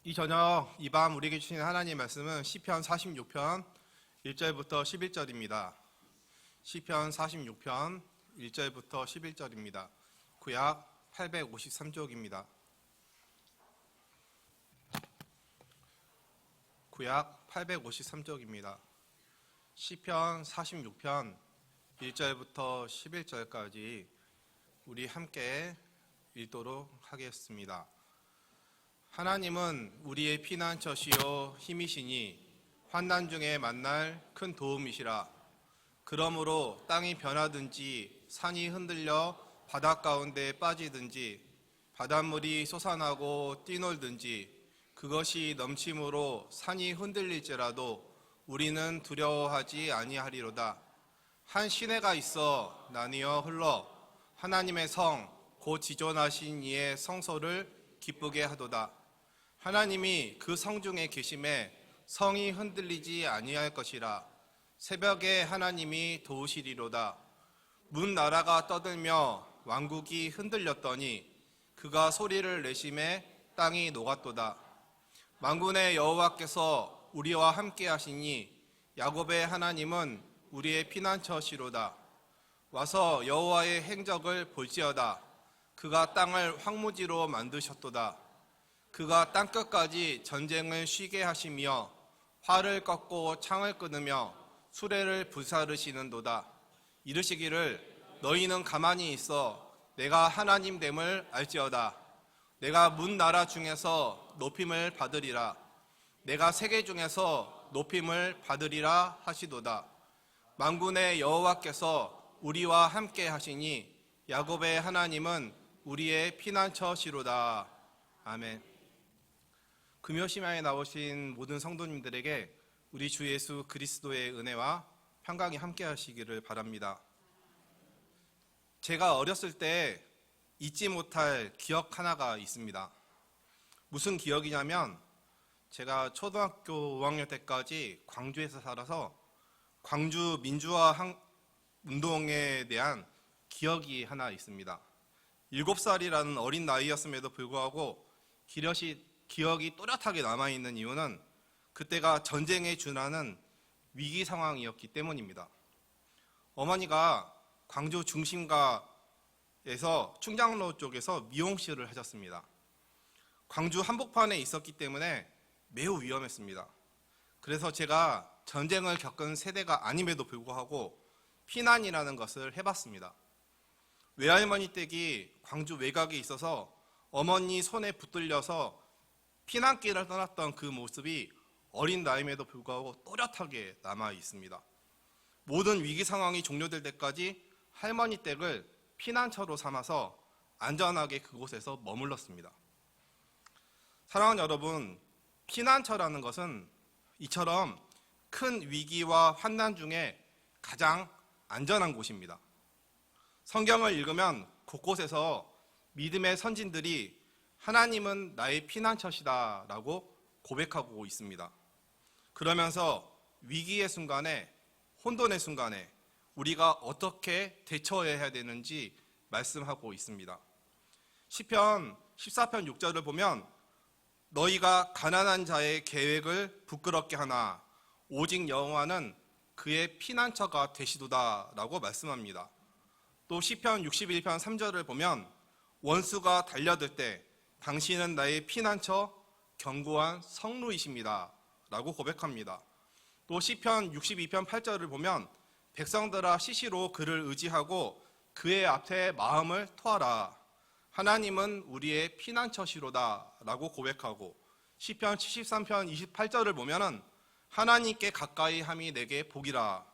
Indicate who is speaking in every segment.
Speaker 1: 이 저녁 이 밤 우리에게 주신 하나님의 말씀은 시편 46편 1절부터 11절입니다. 시편 46편 1절부터 11절입니다. 구약 853쪽입니다. 구약 853쪽입니다. 시편 46편 1절부터 11절까지 우리 함께 읽도록 하겠습니다. 하나님은 우리의 피난처시요 힘이시니 환난 중에 만날 큰 도움이시라. 그러므로 땅이 변하든지 산이 흔들려 바닷 가운데 빠지든지 바닷물이 솟아나고 뛰놀든지 그것이 넘침으로 산이 흔들릴지라도 우리는 두려워하지 아니하리로다. 한 시내가 있어 나뉘어 흘러 하나님의 성 곧 지존하신 이의 성소를 기쁘게 하도다. 하나님이 그 성중에 계심에 성이 흔들리지 아니할 것이라. 새벽에 하나님이 도우시리로다. 문 나라가 떠들며 왕국이 흔들렸더니 그가 소리를 내심에 땅이 녹았도다. 만군의 여호와께서 우리와 함께 하시니 야곱의 하나님은 우리의 피난처시로다. 와서 여호와의 행적을 볼지어다. 그가 땅을 황무지로 만드셨도다. 그가 땅끝까지 전쟁을 쉬게 하시며 활을 꺾고 창을 끊으며 수레를 불사르시는도다. 이르시기를 너희는 가만히 있어 내가 하나님 됨을 알지어다. 내가 문 나라 중에서 높임을 받으리라. 내가 세계 중에서 높임을 받으리라 하시도다. 만군의 여호와께서 우리와 함께 하시니 야곱의 하나님은 우리의 피난처시로다. 아멘. 금요심야에 나오신 모든 성도님들에게 우리 주 예수 그리스도의 은혜와 평강이 함께 하시기를 바랍니다. 제가 어렸을 때 잊지 못할 기억 하나가 있습니다. 무슨 기억이냐면 제가 초등학교 5학년 때까지 광주에서 살아서 광주 민주화 운동에 대한 기억이 하나 있습니다. 7살이라는 어린 나이였음에도 불구하고 기억이 또렷하게 남아있는 이유는 그때가 전쟁에 준하는 위기 상황이었기 때문입니다. 어머니가 광주 중심가에서 충장로 쪽에서 미용실을 하셨습니다. 광주 한복판에 있었기 때문에 매우 위험했습니다. 그래서 제가 전쟁을 겪은 세대가 아님에도 불구하고 피난이라는 것을 해봤습니다. 외할머니 댁이 광주 외곽에 있어서 어머니 손에 붙들려서 피난길을 떠났던 그 모습이 어린 나이임에도 불구하고 또렷하게 남아 있습니다. 모든 위기 상황이 종료될 때까지 할머니 댁을 피난처로 삼아서 안전하게 그곳에서 머물렀습니다. 사랑하는 여러분, 피난처라는 것은 이처럼 큰 위기와 환난 중에 가장 안전한 곳입니다. 성경을 읽으면 곳곳에서 믿음의 선진들이 하나님은 나의 피난처시다 라고 고백하고 있습니다. 그러면서 위기의 순간에, 혼돈의 순간에 우리가 어떻게 대처해야 되는지 말씀하고 있습니다. 시편 14편 6절을 보면 너희가 가난한 자의 계획을 부끄럽게 하나 오직 여호와는 그의 피난처가 되시도다 라고 말씀합니다. 또 시편 61편 3절을 보면 원수가 달려들 때 당신은 나의 피난처 견고한 성루이십니다 라고 고백합니다. 또 시편 62편 8절을 보면 백성들아 시시로 그를 의지하고 그의 앞에 마음을 토하라. 하나님은 우리의 피난처시로다 라고 고백하고 시편 73편 28절을 보면 하나님께 가까이 함이 내게 복이라.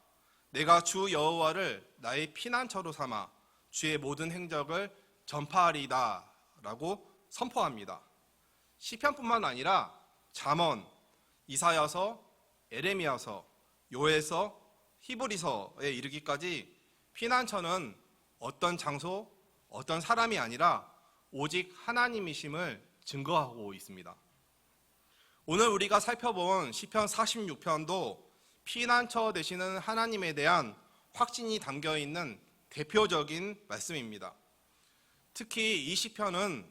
Speaker 1: 내가 주 여호와를 나의 피난처로 삼아 주의 모든 행적을 전파하리이다 라고 선포합니다. 시편뿐만 아니라 잠언, 이사야서, 에레미야서, 요엘서, 히브리서에 이르기까지 피난처는 어떤 장소, 어떤 사람이 아니라 오직 하나님이심을 증거하고 있습니다. 오늘 우리가 살펴본 시편 46편도 피난처 되시는 하나님에 대한 확신이 담겨있는 대표적인 말씀입니다. 특히 이 시편은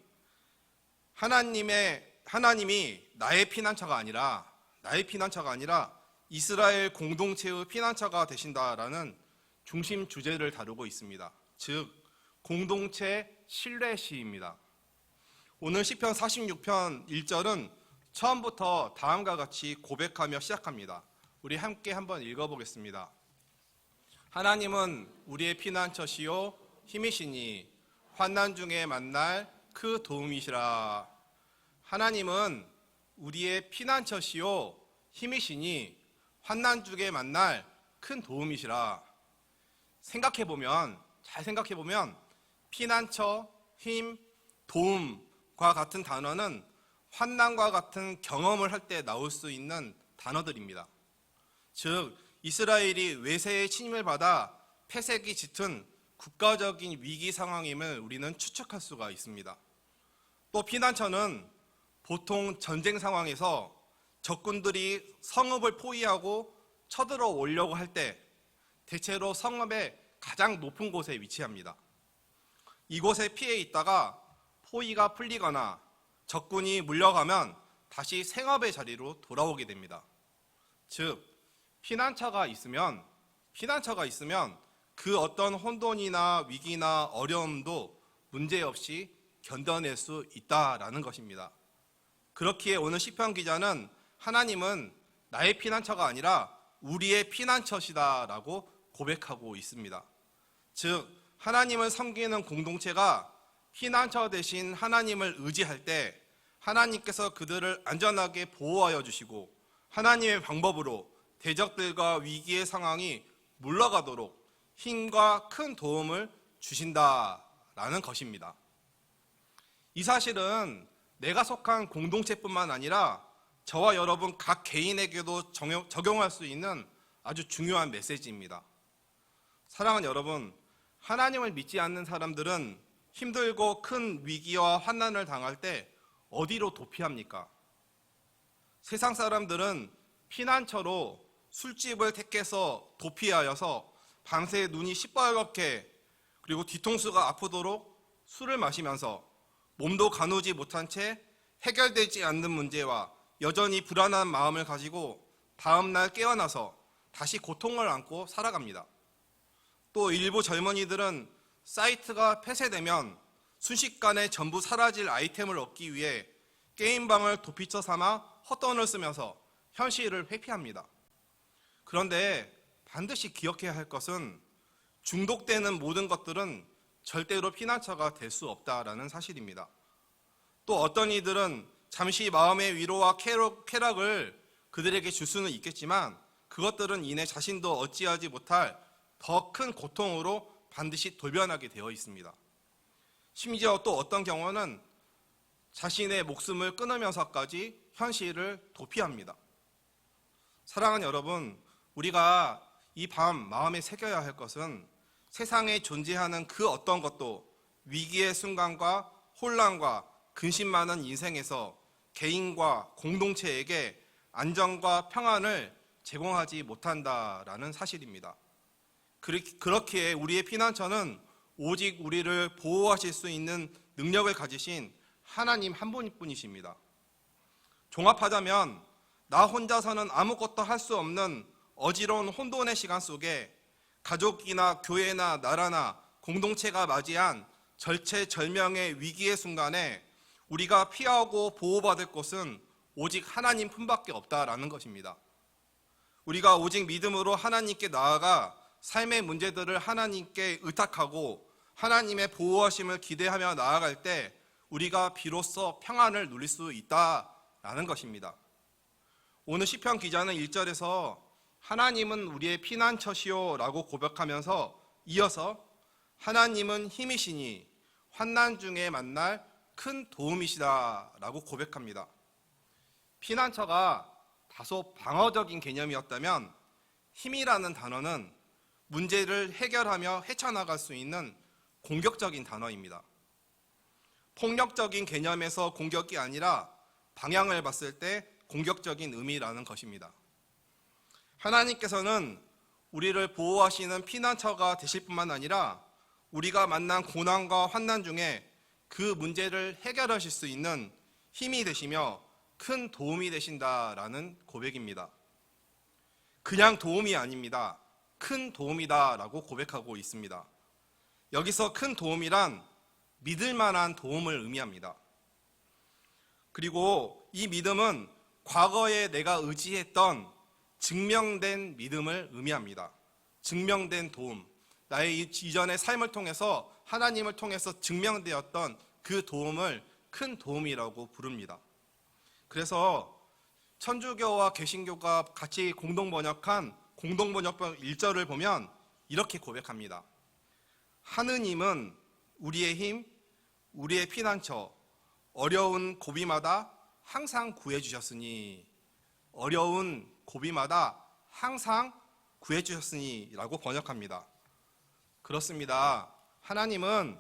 Speaker 1: 하나님의 하나님이 나의 피난처가 아니라 이스라엘 공동체의 피난처가 되신다라는 중심 주제를 다루고 있습니다. 즉 공동체 신뢰 시입니다. 오늘 시편 46편 1절은 처음부터 다음과 같이 고백하며 시작합니다. 우리 함께 한번 읽어보겠습니다. 하나님은 우리의 피난처시요 힘이시니 환난 중에 만날 그 도움이시라. 하나님은 우리의 피난처시요 힘이시니 환난 중에 만날 큰 도움이시라. 잘 생각해보면 피난처, 힘, 도움과 같은 단어는 환난과 같은 경험을 할 때 나올 수 있는 단어들입니다. 즉 이스라엘이 외세의 침입을 받아 폐색이 짙은 국가적인 위기 상황임을 우리는 추측할 수가 있습니다. 또 피난처는 보통 전쟁 상황에서 적군들이 성읍을 포위하고 쳐들어 오려고 할 때 대체로 성읍의 가장 높은 곳에 위치합니다. 이곳에 피해 있다가 포위가 풀리거나 적군이 물려가면 다시 생업의 자리로 돌아오게 됩니다. 즉 피난처가 있으면 그 어떤 혼돈이나 위기나 어려움도 문제없이 견뎌낼 수 있다라는 것입니다. 그렇기에 오늘 시편 기자는 하나님은 나의 피난처가 아니라 우리의 피난처시다라고 고백하고 있습니다. 즉 하나님을 섬기는 공동체가 피난처 대신 하나님을 의지할 때 하나님께서 그들을 안전하게 보호하여 주시고 하나님의 방법으로 대적들과 위기의 상황이 물러가도록 힘과 큰 도움을 주신다라는 것입니다. 이 사실은 내가 속한 공동체뿐만 아니라 저와 여러분 각 개인에게도 적용할 수 있는 아주 중요한 메시지입니다. 사랑하는 여러분, 하나님을 믿지 않는 사람들은 힘들고 큰 위기와 환난을 당할 때 어디로 도피합니까? 세상 사람들은 피난처로 술집을 택해서 도피하여서 밤새 눈이 시뻘겋게 그리고 뒤통수가 아프도록 술을 마시면서 몸도 가누지 못한 채 해결되지 않는 문제와 여전히 불안한 마음을 가지고 다음날 깨어나서 다시 고통을 안고 살아갑니다. 또 일부 젊은이들은 사이트가 폐쇄되면 순식간에 전부 사라질 아이템을 얻기 위해 게임방을 도피처 삼아 헛돈을 쓰면서 현실을 회피합니다. 그런데 반드시 기억해야 할 것은 중독되는 모든 것들은 절대로 피난처가 될 수 없다라는 사실입니다. 또 어떤 이들은 잠시 마음의 위로와 쾌락을 그들에게 줄 수는 있겠지만 그것들은 이내 자신도 어찌하지 못할 더 큰 고통으로 반드시 돌변하게 되어 있습니다. 심지어 또 어떤 경우는 자신의 목숨을 끊으면서까지 현실을 도피합니다. 사랑하는 여러분, 우리가 이 밤 마음에 새겨야 할 것은 세상에 존재하는 그 어떤 것도 위기의 순간과 혼란과 근심 많은 인생에서 개인과 공동체에게 안정과 평안을 제공하지 못한다라는 사실입니다. 그렇기에 우리의 피난처는 오직 우리를 보호하실 수 있는 능력을 가지신 하나님 한 분뿐이십니다. 종합하자면 나 혼자서는 아무것도 할 수 없는 어지러운 혼돈의 시간 속에 가족이나 교회나 나라나 공동체가 맞이한 절체절명의 위기의 순간에 우리가 피하고 보호받을 곳은 오직 하나님 품밖에 없다라는 것입니다. 우리가 오직 믿음으로 하나님께 나아가 삶의 문제들을 하나님께 의탁하고 하나님의 보호하심을 기대하며 나아갈 때 우리가 비로소 평안을 누릴 수 있다라는 것입니다. 오늘 시편 기자는 1절에서 하나님은 우리의 피난처시오 라고 고백하면서 이어서 하나님은 힘이시니 환난 중에 만날 큰 도움이시다 라고 고백합니다. 피난처가 다소 방어적인 개념이었다면 힘이라는 단어는 문제를 해결하며 헤쳐나갈 수 있는 공격적인 단어입니다. 폭력적인 개념에서 공격이 아니라 방향을 봤을 때 공격적인 의미라는 것입니다. 하나님께서는 우리를 보호하시는 피난처가 되실 뿐만 아니라 우리가 만난 고난과 환난 중에 그 문제를 해결하실 수 있는 힘이 되시며 큰 도움이 되신다라는 고백입니다. 그냥 도움이 아닙니다. 큰 도움이다라고 고백하고 있습니다. 여기서 큰 도움이란 믿을 만한 도움을 의미합니다. 그리고 이 믿음은 과거에 내가 의지했던 증명된 믿음을 의미합니다. 증명된 도움, 나의 이전의 삶을 통해서 하나님을 통해서 증명되었던 그 도움을 큰 도움이라고 부릅니다. 그래서 천주교와 개신교가 같이 공동 번역한 공동번역본 1절을 보면 이렇게 고백합니다. 하느님은 우리의 힘, 우리의 피난처, 어려운 고비마다 항상 구해주셨으니, 어려운 고비마다 항상 구해주셨으니 라고 번역합니다. 그렇습니다. 하나님은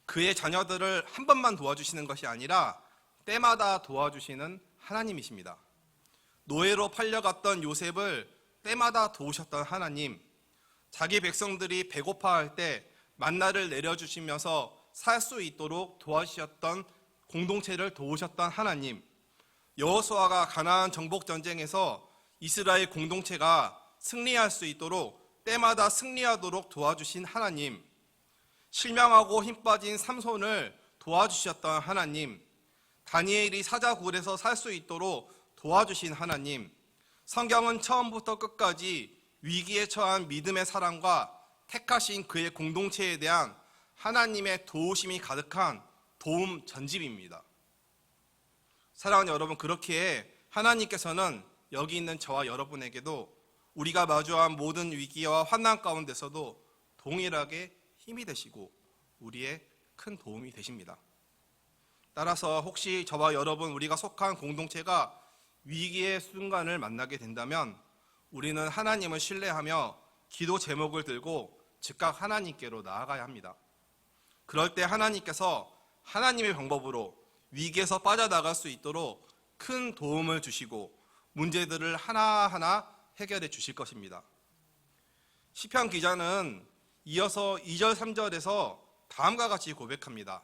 Speaker 1: 그의 자녀들을 한 번만 도와주시는 것이 아니라 때마다 도와주시는 하나님이십니다. 노예로 팔려갔던 요셉을 때마다 도우셨던 하나님, 자기 백성들이 배고파할 때 만나를 내려주시면서 살 수 있도록 도와주셨던 공동체를 도우셨던 하나님, 여호수아가 가나안 정복 전쟁에서 이스라엘 공동체가 승리할 수 있도록 때마다 승리하도록 도와주신 하나님, 실명하고 힘 빠진 삼손을 도와주셨던 하나님, 다니엘이 사자굴에서 살 수 있도록 도와주신 하나님, 성경은 처음부터 끝까지 위기에 처한 믿음의 사랑과 택하신 그의 공동체에 대한 하나님의 도우심이 가득한 도움 전집입니다. 사랑하는 여러분, 그렇기에 하나님께서는 여기 있는 저와 여러분에게도 우리가 마주한 모든 위기와 환난 가운데서도 동일하게 힘이 되시고 우리의 큰 도움이 되십니다. 따라서 혹시 저와 여러분, 우리가 속한 공동체가 위기의 순간을 만나게 된다면 우리는 하나님을 신뢰하며 기도 제목을 들고 즉각 하나님께로 나아가야 합니다. 그럴 때 하나님께서 하나님의 방법으로 위기에서 빠져나갈 수 있도록 큰 도움을 주시고 문제들을 하나하나 해결해 주실 것입니다. 시편 기자는 이어서 2절 3절에서 다음과 같이 고백합니다.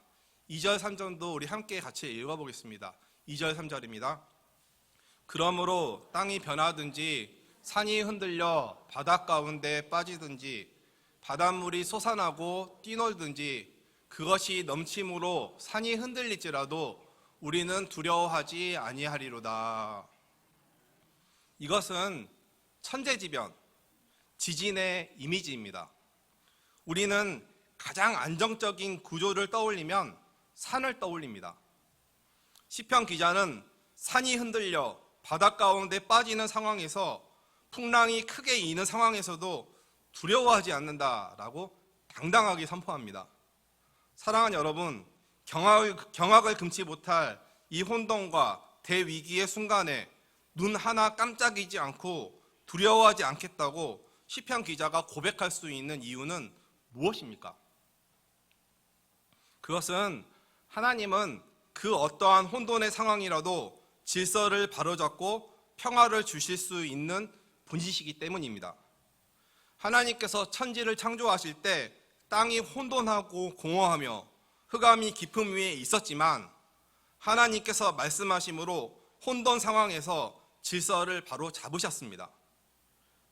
Speaker 1: 2절 3절도 우리 함께 같이 읽어보겠습니다. 2절 3절입니다. 그러므로 땅이 변하든지 산이 흔들려 바닷 가운데 빠지든지 바닷물이 솟아나고 뛰놀든지 그것이 넘침으로 산이 흔들릴지라도 우리는 두려워하지 아니하리로다. 이것은 천재지변, 지진의 이미지입니다. 우리는 가장 안정적인 구조를 떠올리면 산을 떠올립니다. 시편 기자는 산이 흔들려 바닷 가운데 빠지는 상황에서 풍랑이 크게 이는 상황에서도 두려워하지 않는다라고 당당하게 선포합니다. 사랑하는 여러분, 경악을 금치 못할 이 혼돈과 대위기의 순간에 눈 하나 깜짝이지 않고 두려워하지 않겠다고 시편 기자가 고백할 수 있는 이유는 무엇입니까? 그것은 하나님은 그 어떠한 혼돈의 상황이라도 질서를 바로잡고 평화를 주실 수 있는 분이시기 때문입니다. 하나님께서 천지를 창조하실 때 땅이 혼돈하고 공허하며 흑암이 깊음 위에 있었지만 하나님께서 말씀하심으로 혼돈 상황에서 질서를 바로 잡으셨습니다.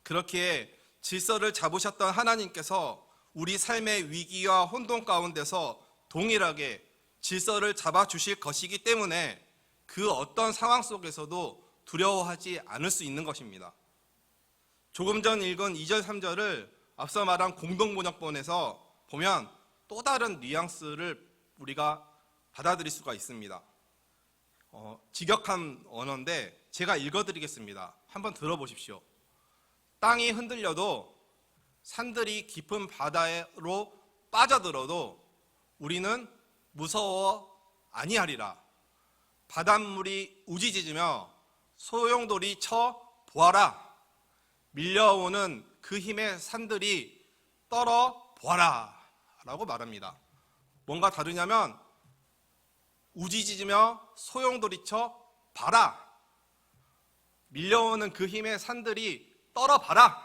Speaker 1: 그렇게 질서를 잡으셨던 하나님께서 우리 삶의 위기와 혼돈 가운데서 동일하게 질서를 잡아주실 것이기 때문에 그 어떤 상황 속에서도 두려워하지 않을 수 있는 것입니다. 조금 전 읽은 2절 3절을 앞서 말한 공동번역본에서 보면 또 다른 뉘앙스를 우리가 받아들일 수가 있습니다. 직역한 언어인데 제가 읽어드리겠습니다. 한번 들어보십시오. 땅이 흔들려도 산들이 깊은 바다로 빠져들어도 우리는 무서워 아니하리라. 바닷물이 우지짖으며 소용돌이 쳐 보아라. 밀려오는 그 힘의 산들이 떨어 보아라 라고 말합니다. 뭔가 다르냐면 우지짖으며 소용돌이쳐 봐라. 밀려오는 그 힘의 산들이 떨어 봐라.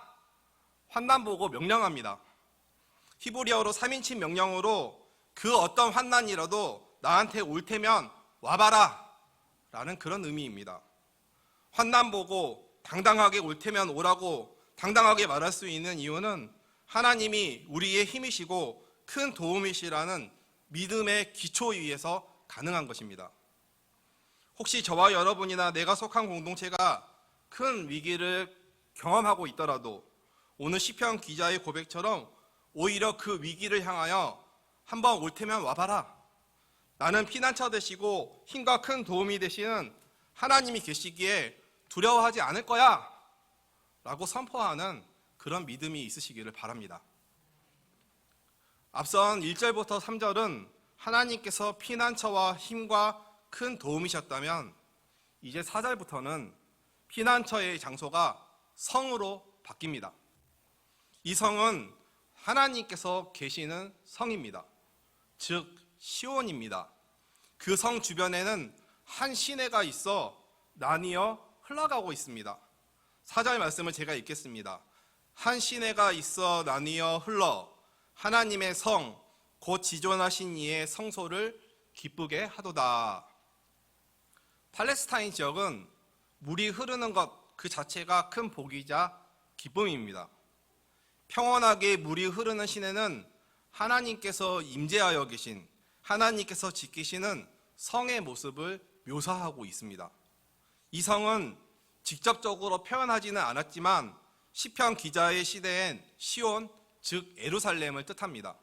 Speaker 1: 환난 보고 명령합니다. 히브리어로 3인칭 명령으로 그 어떤 환난이라도 나한테 올 테면 와봐라 라는 그런 의미입니다. 환난 보고 당당하게 올 테면 오라고 당당하게 말할 수 있는 이유는 하나님이 우리의 힘이시고 큰 도움이시라는 믿음의 기초 위에서 가능한 것입니다. 혹시 저와 여러분이나 내가 속한 공동체가 큰 위기를 경험하고 있더라도 오늘 시편 기자의 고백처럼 오히려 그 위기를 향하여 한번 올 테면 와봐라. 나는 피난처 되시고 힘과 큰 도움이 되시는 하나님이 계시기에 두려워하지 않을 거야 라고 선포하는 그런 믿음이 있으시기를 바랍니다. 앞선 1절부터 3절은 하나님께서 피난처와 힘과 큰 도움이셨다면 이제 4절부터는 피난처의 장소가 성으로 바뀝니다. 이 성은 하나님께서 계시는 성입니다. 즉 시온입니다. 그 성 주변에는 한 시내가 있어 나뉘어 흘러가고 있습니다. 4절 말씀을 제가 읽겠습니다. 한 시내가 있어 나뉘어 흘러 하나님의 성 곧 지존하신 이의 성소를 기쁘게 하도다. 팔레스타인 지역은 물이 흐르는 것 그 자체가 큰 복이자 기쁨입니다. 평온하게 물이 흐르는 시내는 하나님께서 임재하여 계신, 하나님께서 지키시는 성의 모습을 묘사하고 있습니다. 이 성은 직접적으로 표현하지는 않았지만 시편 기자의 시대엔 시온, 즉 예루살렘을 뜻합니다.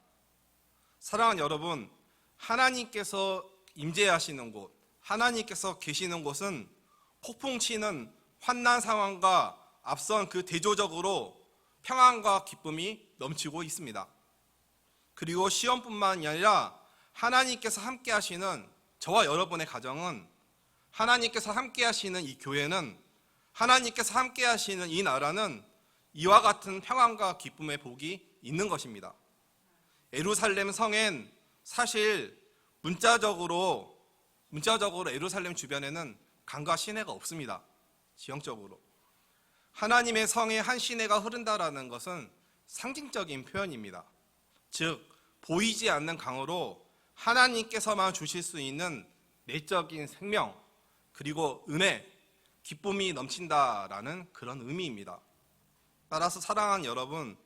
Speaker 1: 사랑하는 여러분, 하나님께서 임재하시는 곳, 하나님께서 계시는 곳은 폭풍치는 환난 상황과 앞선 그 대조적으로 평안과 기쁨이 넘치고 있습니다. 그리고 시온뿐만이 아니라 하나님께서 함께 하시는 저와 여러분의 가정은, 하나님께서 함께 하시는 이 교회는, 하나님께서 함께 하시는 이 나라는 이와 같은 평안과 기쁨의 복이 있는 것입니다. 예루살렘 성엔 사실 문자적으로 예루살렘 주변에는 강과 시내가 없습니다. 지형적으로. 하나님의 성에 한 시내가 흐른다라는 것은 상징적인 표현입니다. 즉 보이지 않는 강으로 하나님께서만 주실 수 있는 내적인 생명, 그리고 은혜, 기쁨이 넘친다라는 그런 의미입니다. 따라서 사랑하는 여러분,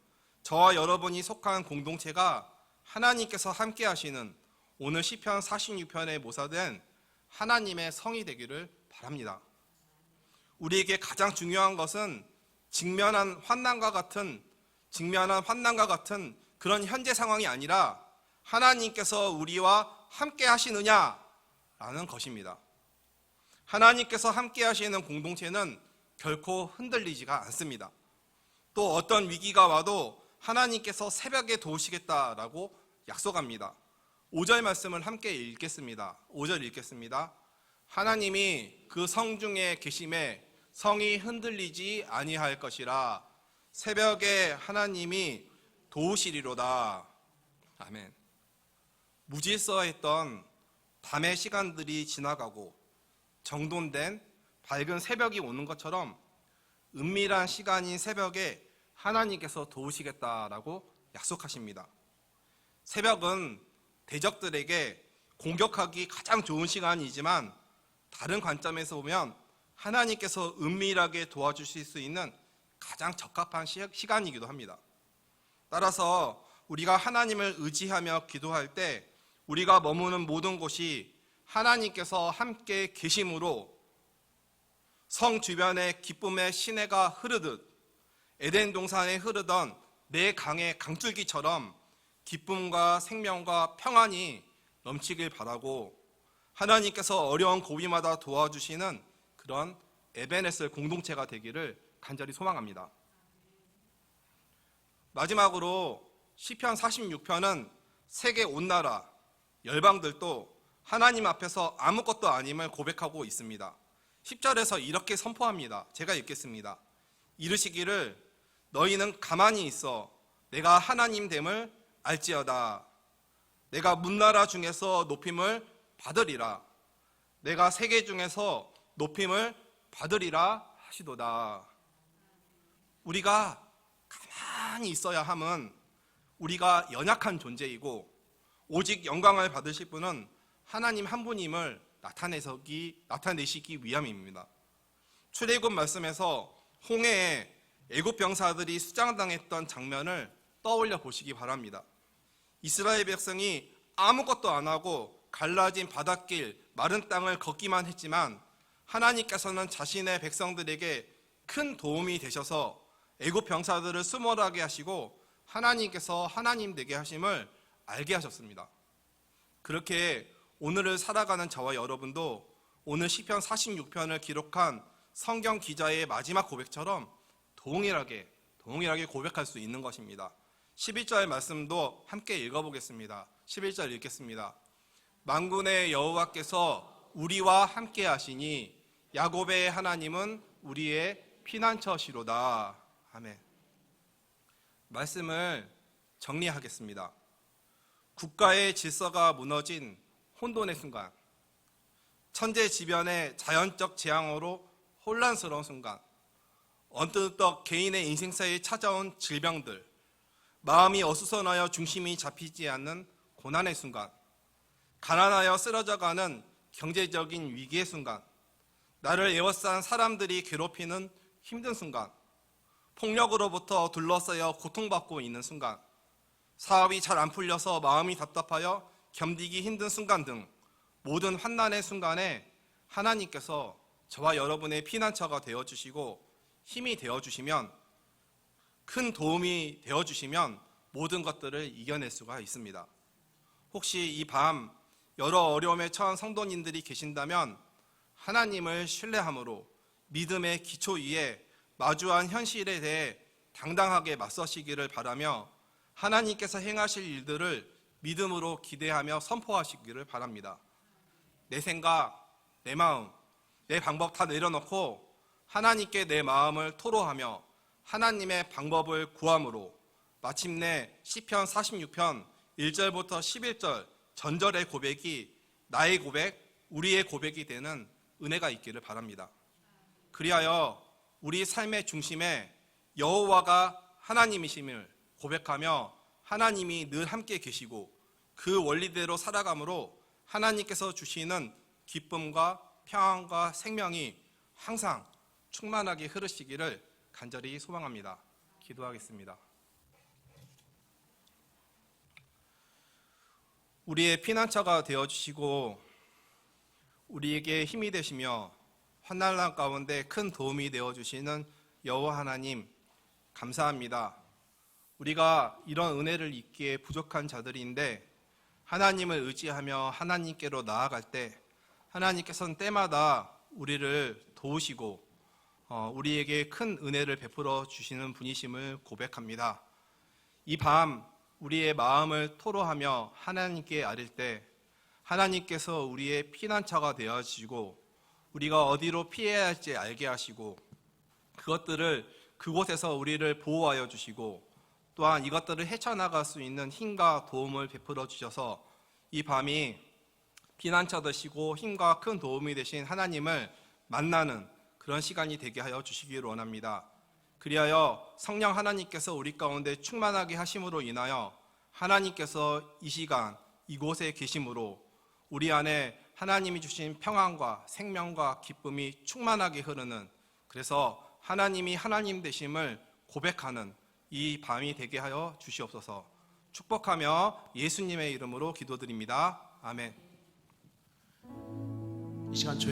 Speaker 1: 저와 여러분이 속한 공동체가 하나님께서 함께 하시는 오늘 시편 46편에 모사된 하나님의 성이 되기를 바랍니다. 우리에게 가장 중요한 것은 직면한 환난과 같은 그런 현재 상황이 아니라 하나님께서 우리와 함께 하시느냐라는 것입니다. 하나님께서 함께 하시는 공동체는 결코 흔들리지가 않습니다. 또 어떤 위기가 와도 하나님께서 새벽에 도우시겠다라고 약속합니다. 5절 말씀을 함께 읽겠습니다. 5절 읽겠습니다. 하나님이 그 성 중에 계심에 성이 흔들리지 아니할 것이라. 새벽에 하나님이 도우시리로다. 아멘. 무질서했던 밤의 시간들이 지나가고 정돈된 밝은 새벽이 오는 것처럼 은밀한 시간인 새벽에 하나님께서 도우시겠다라고 약속하십니다. 새벽은 대적들에게 공격하기 가장 좋은 시간이지만 다른 관점에서 보면 하나님께서 은밀하게 도와주실 수 있는 가장 적합한 시간이기도 합니다. 따라서 우리가 하나님을 의지하며 기도할 때 우리가 머무는 모든 곳이 하나님께서 함께 계심으로 성 주변에 기쁨의 시내가 흐르듯 에덴 동산에 흐르던 내 강의 강줄기처럼 기쁨과 생명과 평안이 넘치길 바라고 하나님께서 어려운 고비마다 도와주시는 그런 에베네셀 공동체가 되기를 간절히 소망합니다. 마지막으로 시편 46편은 세계 온 나라 열방들도 하나님 앞에서 아무것도 아님을 고백하고 있습니다. 10절에서 이렇게 선포합니다. 제가 읽겠습니다. 이르시기를 너희는 가만히 있어 내가 하나님됨을 알지어다. 내가 문나라 중에서 높임을 받으리라. 내가 세계 중에서 높임을 받으리라 하시도다. 우리가 가만히 있어야 함은 우리가 연약한 존재이고 오직 영광을 받으실 분은 하나님 한 분임을 나타내시기 위함입니다. 출애굽 말씀에서 홍해에 애굽 병사들이 수장당했던 장면을 떠올려 보시기 바랍니다. 이스라엘 백성이 아무것도 안 하고 갈라진 바닷길, 마른 땅을 걷기만 했지만 하나님께서는 자신의 백성들에게 큰 도움이 되셔서 애굽 병사들을 수월하게 하시고 하나님께서 하나님 되게 하심을 알게 하셨습니다. 그렇게 오늘을 살아가는 저와 여러분도 오늘 시편 46편을 기록한 성경 기자의 마지막 고백처럼 동일하게 고백할 수 있는 것입니다. 11절 말씀도 함께 읽어보겠습니다. 11절 읽겠습니다. 만군의 여호와께서 우리와 함께 하시니 야곱의 하나님은 우리의 피난처시로다. 아멘. 말씀을 정리하겠습니다. 국가의 질서가 무너진 혼돈의 순간, 천재지변의 자연적 재앙으로 혼란스러운 순간, 언뜻 개인의 인생사에 찾아온 질병들, 마음이 어수선하여 중심이 잡히지 않는 고난의 순간, 가난하여 쓰러져가는 경제적인 위기의 순간, 나를 에워싼 사람들이 괴롭히는 힘든 순간, 폭력으로부터 둘러싸여 고통받고 있는 순간, 사업이 잘 안 풀려서 마음이 답답하여 견디기 힘든 순간 등 모든 환난의 순간에 하나님께서 저와 여러분의 피난처가 되어주시고 힘이 되어주시면, 큰 도움이 되어주시면 모든 것들을 이겨낼 수가 있습니다. 혹시 이 밤 여러 어려움에 처한 성도님들이 계신다면 하나님을 신뢰함으로 믿음의 기초 위에 마주한 현실에 대해 당당하게 맞서시기를 바라며 하나님께서 행하실 일들을 믿음으로 기대하며 선포하시기를 바랍니다. 내 생각, 내 마음, 내 방법 다 내려놓고 하나님께 내 마음을 토로하며 하나님의 방법을 구함으로 마침내 시편 46편 1절부터 11절 전절의 고백이 나의 고백, 우리의 고백이 되는 은혜가 있기를 바랍니다. 그리하여 우리 삶의 중심에 여호와가 하나님이심을 고백하며 하나님이 늘 함께 계시고 그 원리대로 살아감으로 하나님께서 주시는 기쁨과 평안과 생명이 항상 충만하게 흐르시기를 간절히 소망합니다. 기도하겠습니다. 우리의 피난처가 되어주시고 우리에게 힘이 되시며 환난 가운데 큰 도움이 되어주시는 여호와 하나님 감사합니다. 우리가 이런 은혜를 입기에 부족한 자들인데 하나님을 의지하며 하나님께로 나아갈 때 하나님께서는 때마다 우리를 도우시고 우리에게 큰 은혜를 베풀어 주시는 분이심을 고백합니다. 이 밤 우리의 마음을 토로하며 하나님께 아릴 때 하나님께서 우리의 피난처가 되어주시고 우리가 어디로 피해야 할지 알게 하시고 그곳에서 우리를 보호하여 주시고 또한 이것들을 헤쳐나갈 수 있는 힘과 도움을 베풀어 주셔서 이 밤이 피난처 되시고 힘과 큰 도움이 되신 하나님을 만나는 그런 시간이 되게 하여 주시기를 원합니다. 그리하여 성령 하나님께서 우리 가운데 충만하게 하심으로 인하여 하나님께서 이 시간 이곳에 계심으로 우리 안에 하나님이 주신 평안과 생명과 기쁨이 충만하게 흐르는, 그래서 하나님이 하나님 되심을 고백하는 이 밤이 되게 하여 주시옵소서. 축복하며 예수님의 이름으로 기도드립니다. 아멘.
Speaker 2: 이 시간